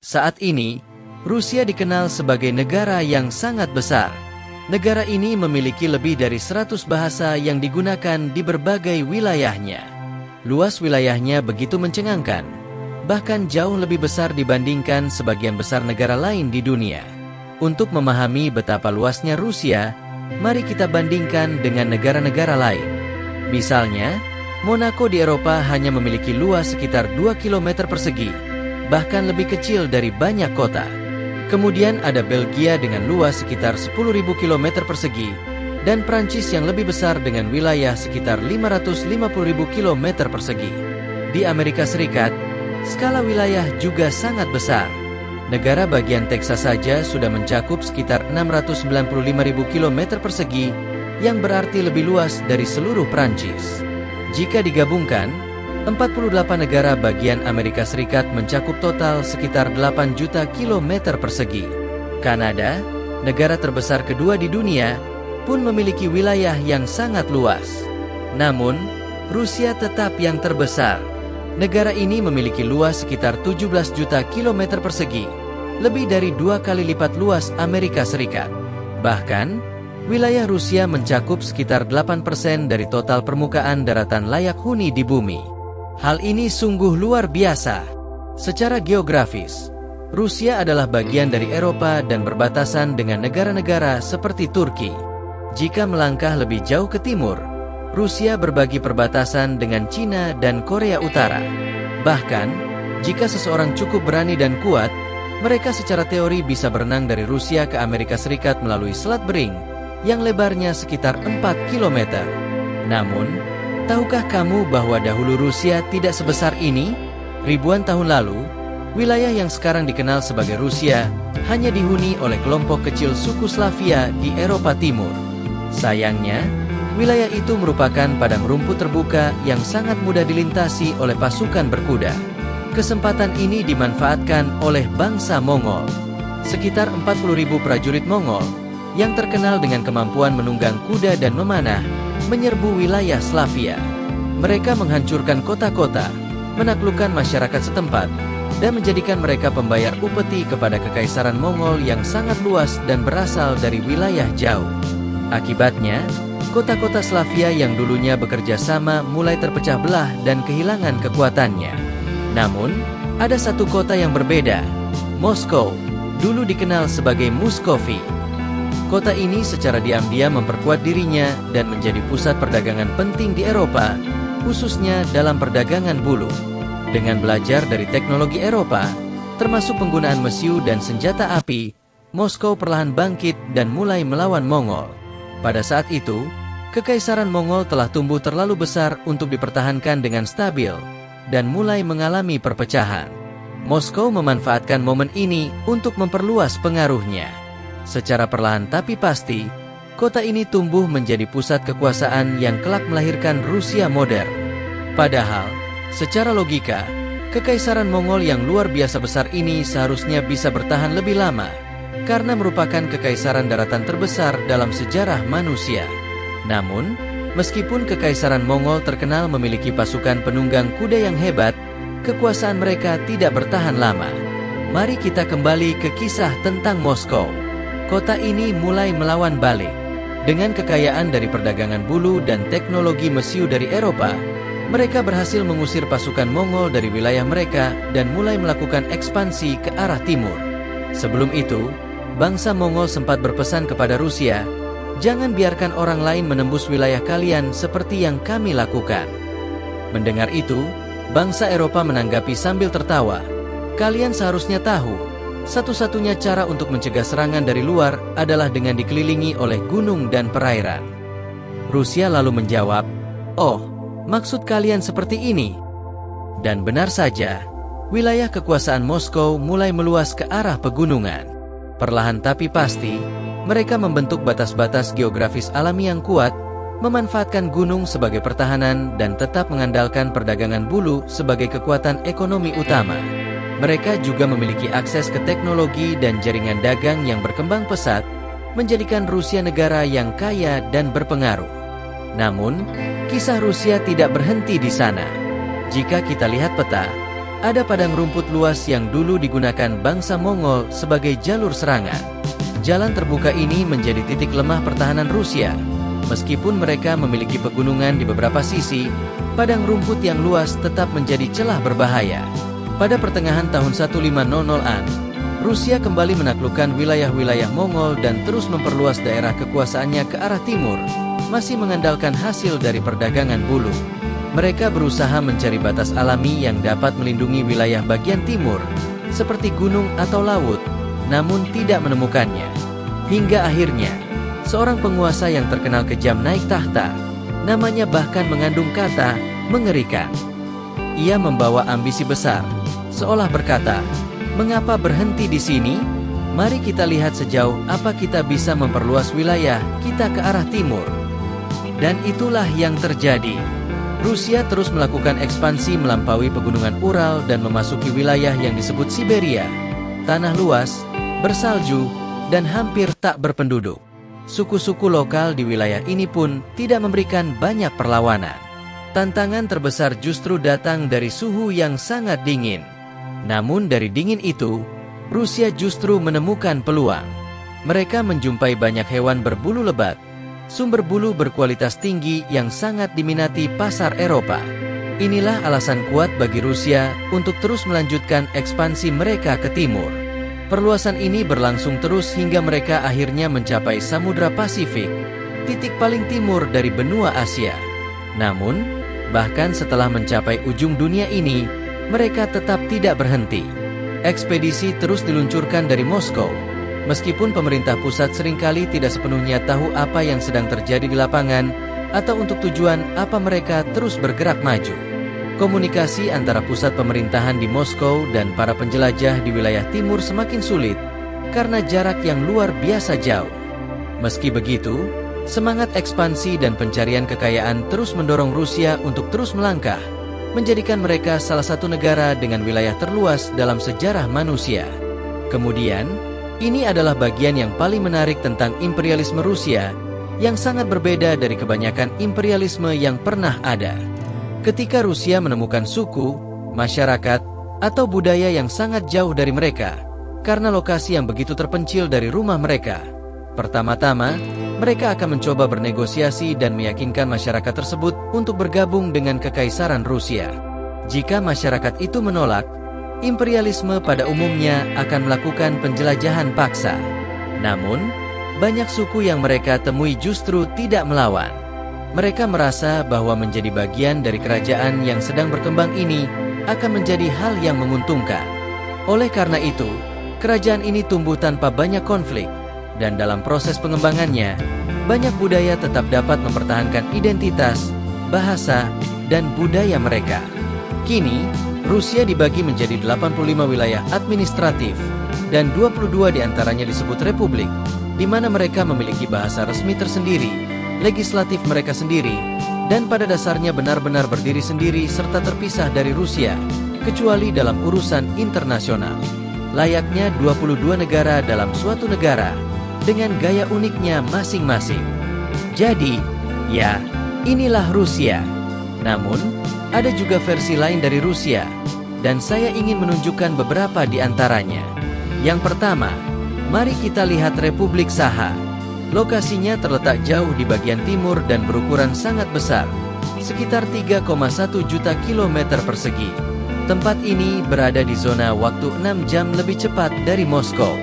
Saat ini, Rusia dikenal sebagai negara yang sangat besar. Negara ini memiliki lebih dari 100 bahasa yang digunakan di berbagai wilayahnya. Luas wilayahnya begitu mencengangkan, bahkan jauh lebih besar dibandingkan sebagian besar negara lain di dunia. Untuk memahami betapa luasnya Rusia, mari kita bandingkan dengan negara-negara lain. Misalnya, Monaco di Eropa hanya memiliki luas sekitar 2 km persegi, bahkan lebih kecil dari banyak kota. Kemudian ada Belgia dengan luas sekitar 10.000 km persegi, dan Prancis yang lebih besar dengan wilayah sekitar 550.000 km persegi. Di Amerika Serikat, skala wilayah juga sangat besar. Negara bagian Texas saja sudah mencakup sekitar 695.000 km persegi, yang berarti lebih luas dari seluruh Prancis. Jika digabungkan, 48 negara bagian Amerika Serikat mencakup total sekitar 8 juta kilometer persegi. Kanada, negara terbesar kedua di dunia, pun memiliki wilayah yang sangat luas. Namun, Rusia tetap yang terbesar. Negara ini memiliki luas sekitar 17 juta kilometer persegi, lebih dari 2 kali lipat luas Amerika Serikat. Bahkan, wilayah Rusia mencakup sekitar 8% dari total permukaan daratan layak huni di bumi. Hal ini sungguh luar biasa. Secara geografis, Rusia adalah bagian dari Eropa dan berbatasan dengan negara-negara seperti Turki. Jika melangkah lebih jauh ke timur, Rusia berbagi perbatasan dengan Cina dan Korea Utara. Bahkan, jika seseorang cukup berani dan kuat, mereka secara teori bisa berenang dari Rusia ke Amerika Serikat melalui Selat Bering, yang lebarnya sekitar 4 km. Namun, tahukah kamu bahwa dahulu Rusia tidak sebesar ini? Ribuan tahun lalu, wilayah yang sekarang dikenal sebagai Rusia hanya dihuni oleh kelompok kecil suku Slavia di Eropa Timur. Sayangnya, wilayah itu merupakan padang rumput terbuka yang sangat mudah dilintasi oleh pasukan berkuda. Kesempatan ini dimanfaatkan oleh bangsa Mongol. Sekitar 40.000 prajurit Mongol yang terkenal dengan kemampuan menunggang kuda dan memanah menyerbu wilayah Slavia. Mereka menghancurkan kota-kota, menaklukkan masyarakat setempat, dan menjadikan mereka pembayar upeti kepada kekaisaran Mongol yang sangat luas dan berasal dari wilayah jauh. Akibatnya, kota-kota Slavia yang dulunya bekerja sama mulai terpecah belah dan kehilangan kekuatannya. Namun, ada satu kota yang berbeda, Moskow, dulu dikenal sebagai Muskovi. Kota ini secara diam-diam memperkuat dirinya dan menjadi pusat perdagangan penting di Eropa, khususnya dalam perdagangan bulu. Dengan belajar dari teknologi Eropa, termasuk penggunaan mesiu dan senjata api, Moskow perlahan bangkit dan mulai melawan Mongol. Pada saat itu, kekaisaran Mongol telah tumbuh terlalu besar untuk dipertahankan dengan stabil dan mulai mengalami perpecahan. Moskow memanfaatkan momen ini untuk memperluas pengaruhnya. Secara perlahan tapi pasti, kota ini tumbuh menjadi pusat kekuasaan yang kelak melahirkan Rusia modern. Padahal, secara logika, kekaisaran Mongol yang luar biasa besar ini seharusnya bisa bertahan lebih lama, karena merupakan kekaisaran daratan terbesar dalam sejarah manusia. Namun, meskipun kekaisaran Mongol terkenal memiliki pasukan penunggang kuda yang hebat, kekuasaan mereka tidak bertahan lama. Mari kita kembali ke kisah tentang Moskow. Kota ini mulai melawan balik. Dengan kekayaan dari perdagangan bulu dan teknologi mesiu dari Eropa, mereka berhasil mengusir pasukan Mongol dari wilayah mereka dan mulai melakukan ekspansi ke arah timur. Sebelum itu, bangsa Mongol sempat berpesan kepada Rusia, "Jangan biarkan orang lain menembus wilayah kalian seperti yang kami lakukan." Mendengar itu, bangsa Eropa menanggapi sambil tertawa, "Kalian seharusnya tahu, satu-satunya cara untuk mencegah serangan dari luar adalah dengan dikelilingi oleh gunung dan perairan." Rusia lalu menjawab, "Oh, maksud kalian seperti ini?" Dan benar saja, wilayah kekuasaan Moskow mulai meluas ke arah pegunungan. Perlahan tapi pasti, mereka membentuk batas-batas geografis alami yang kuat, memanfaatkan gunung sebagai pertahanan dan tetap mengandalkan perdagangan bulu sebagai kekuatan ekonomi utama. Mereka juga memiliki akses ke teknologi dan jaringan dagang yang berkembang pesat, menjadikan Rusia negara yang kaya dan berpengaruh. Namun, kisah Rusia tidak berhenti di sana. Jika kita lihat peta, Ada padang rumput luas yang dulu digunakan bangsa Mongol sebagai jalur serangan. Jalan terbuka ini menjadi titik lemah pertahanan Rusia. Meskipun mereka memiliki pegunungan di beberapa sisi, padang rumput yang luas tetap menjadi celah berbahaya. Pada pertengahan tahun 1500-an, Rusia kembali menaklukkan wilayah-wilayah Mongol dan terus memperluas daerah kekuasaannya ke arah timur, masih mengandalkan hasil dari perdagangan bulu. Mereka berusaha mencari batas alami yang dapat melindungi wilayah bagian timur, seperti gunung atau laut, namun tidak menemukannya. Hingga akhirnya, seorang penguasa yang terkenal kejam naik tahta, namanya bahkan mengandung kata mengerikan. Ia membawa ambisi besar, seolah berkata, "Mengapa berhenti di sini? Mari kita lihat sejauh apa kita bisa memperluas wilayah kita ke arah timur." Dan itulah yang terjadi. Rusia terus melakukan ekspansi melampaui pegunungan Ural dan memasuki wilayah yang disebut Siberia. Tanah luas, bersalju, dan hampir tak berpenduduk. Suku-suku lokal di wilayah ini pun tidak memberikan banyak perlawanan. Tantangan terbesar justru datang dari suhu yang sangat dingin. Namun dari dingin itu, Rusia justru menemukan peluang. Mereka menjumpai banyak hewan berbulu lebat, sumber bulu berkualitas tinggi yang sangat diminati pasar Eropa. Inilah alasan kuat bagi Rusia untuk terus melanjutkan ekspansi mereka ke timur. Perluasan ini berlangsung terus hingga mereka akhirnya mencapai Samudra Pasifik, titik paling timur dari benua Asia. Namun, bahkan setelah mencapai ujung dunia ini, mereka tetap tidak berhenti. Ekspedisi terus diluncurkan dari Moskow. Meskipun pemerintah pusat seringkali tidak sepenuhnya tahu apa yang sedang terjadi di lapangan atau untuk tujuan apa mereka terus bergerak maju. Komunikasi antara pusat pemerintahan di Moskow dan para penjelajah di wilayah timur semakin sulit karena jarak yang luar biasa jauh. Meski begitu, semangat ekspansi dan pencarian kekayaan terus mendorong Rusia untuk terus melangkah, menjadikan mereka salah satu negara dengan wilayah terluas dalam sejarah manusia. Kemudian, ini adalah bagian yang paling menarik tentang imperialisme Rusia, yang sangat berbeda dari kebanyakan imperialisme yang pernah ada. Ketika Rusia menemukan suku, masyarakat, atau budaya yang sangat jauh dari mereka, karena lokasi yang begitu terpencil dari rumah mereka, pertama-tama, mereka akan mencoba bernegosiasi dan meyakinkan masyarakat tersebut untuk bergabung dengan Kekaisaran Rusia. Jika masyarakat itu menolak, imperialisme pada umumnya akan melakukan penjelajahan paksa. Namun, banyak suku yang mereka temui justru tidak melawan. Mereka merasa bahwa menjadi bagian dari kerajaan yang sedang berkembang ini akan menjadi hal yang menguntungkan. Oleh karena itu, kerajaan ini tumbuh tanpa banyak konflik, dan dalam proses pengembangannya, banyak budaya tetap dapat mempertahankan identitas, bahasa, dan budaya mereka. Kini, Rusia dibagi menjadi 85 wilayah administratif, dan 22 diantaranya disebut republik, di mana mereka memiliki bahasa resmi tersendiri, legislatif mereka sendiri, dan pada dasarnya benar-benar berdiri sendiri serta terpisah dari Rusia, kecuali dalam urusan internasional. Layaknya 22 negara dalam suatu negara, dengan gaya uniknya masing-masing. Jadi, ya, inilah Rusia. Namun, ada juga versi lain dari Rusia, dan saya ingin menunjukkan beberapa di antaranya. Yang pertama, mari kita lihat Republik Saha. Lokasinya terletak jauh di bagian timur dan berukuran sangat besar, sekitar 3,1 juta kilometer persegi. Tempat ini berada di zona waktu 6 jam lebih cepat dari Moskow.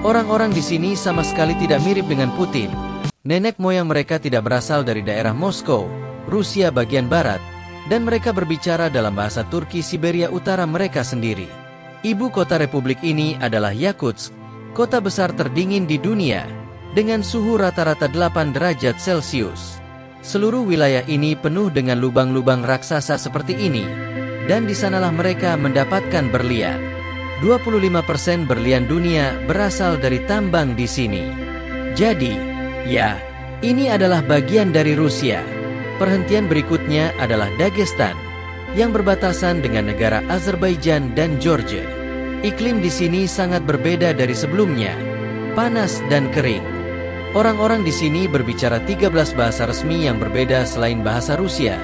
Orang-orang di sini sama sekali tidak mirip dengan Putin. Nenek moyang mereka tidak berasal dari daerah Moskow, Rusia bagian barat, dan mereka berbicara dalam bahasa Turki Siberia Utara mereka sendiri. Ibu kota republik ini adalah Yakutsk, kota besar terdingin di dunia, dengan suhu rata-rata 8 derajat Celcius. Seluruh wilayah ini penuh dengan lubang-lubang raksasa seperti ini, dan di sanalah mereka mendapatkan berlian. 25% berlian dunia berasal dari tambang di sini. Jadi, ya, ini adalah bagian dari Rusia. Perhentian berikutnya adalah Dagestan, yang berbatasan dengan negara Azerbaijan dan Georgia. Iklim di sini sangat berbeda dari sebelumnya, panas dan kering. Orang-orang di sini berbicara 13 bahasa resmi yang berbeda selain bahasa Rusia,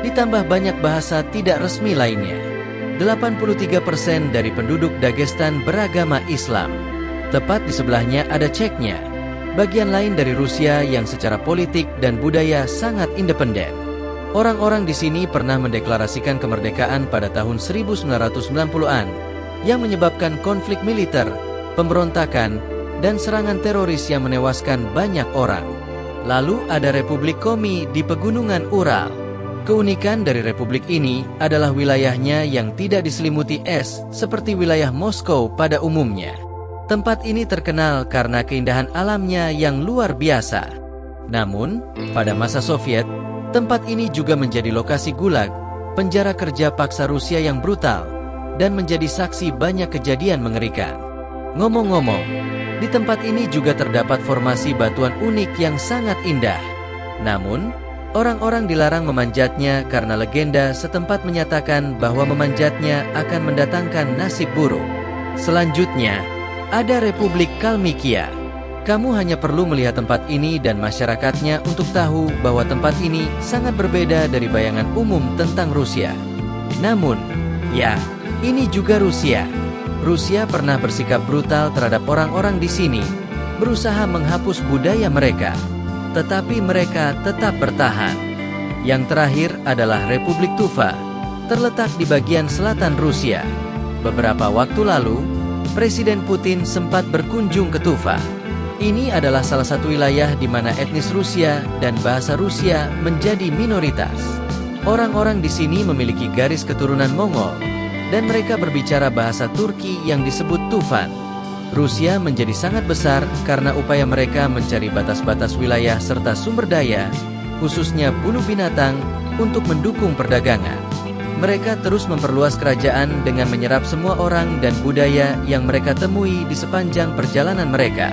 ditambah banyak bahasa tidak resmi lainnya. 83% dari penduduk Dagestan beragama Islam. Tepat di sebelahnya ada Chechnya, bagian lain dari Rusia yang secara politik dan budaya sangat independen. Orang-orang di sini pernah mendeklarasikan kemerdekaan pada tahun 1990-an, yang menyebabkan konflik militer, pemberontakan, dan serangan teroris yang menewaskan banyak orang. Lalu ada Republik Komi di pegunungan Ural. Keunikan dari republik ini adalah wilayahnya yang tidak diselimuti es seperti wilayah Moskow pada umumnya. Tempat ini terkenal karena keindahan alamnya yang luar biasa. Namun, pada masa Soviet, tempat ini juga menjadi lokasi gulag, penjara kerja paksa Rusia yang brutal, dan menjadi saksi banyak kejadian mengerikan. Ngomong-ngomong, di tempat ini juga terdapat formasi batuan unik yang sangat indah. Namun, orang-orang dilarang memanjatnya karena legenda setempat menyatakan bahwa memanjatnya akan mendatangkan nasib buruk. Selanjutnya, ada Republik Kalmykia. Kamu hanya perlu melihat tempat ini dan masyarakatnya untuk tahu bahwa tempat ini sangat berbeda dari bayangan umum tentang Rusia. Namun, ya, ini juga Rusia. Rusia pernah bersikap brutal terhadap orang-orang di sini, berusaha menghapus budaya mereka. Tetapi mereka tetap bertahan. Yang terakhir adalah Republik Tuva, terletak di bagian selatan Rusia. Beberapa waktu lalu, Presiden Putin sempat berkunjung ke Tuva. Ini adalah salah satu wilayah di mana etnis Rusia dan bahasa Rusia menjadi minoritas. Orang-orang di sini memiliki garis keturunan Mongol, dan mereka berbicara bahasa Turki yang disebut Tufan. Rusia menjadi sangat besar karena upaya mereka mencari batas-batas wilayah serta sumber daya, khususnya bulu binatang, untuk mendukung perdagangan. Mereka terus memperluas kerajaan dengan menyerap semua orang dan budaya yang mereka temui di sepanjang perjalanan mereka.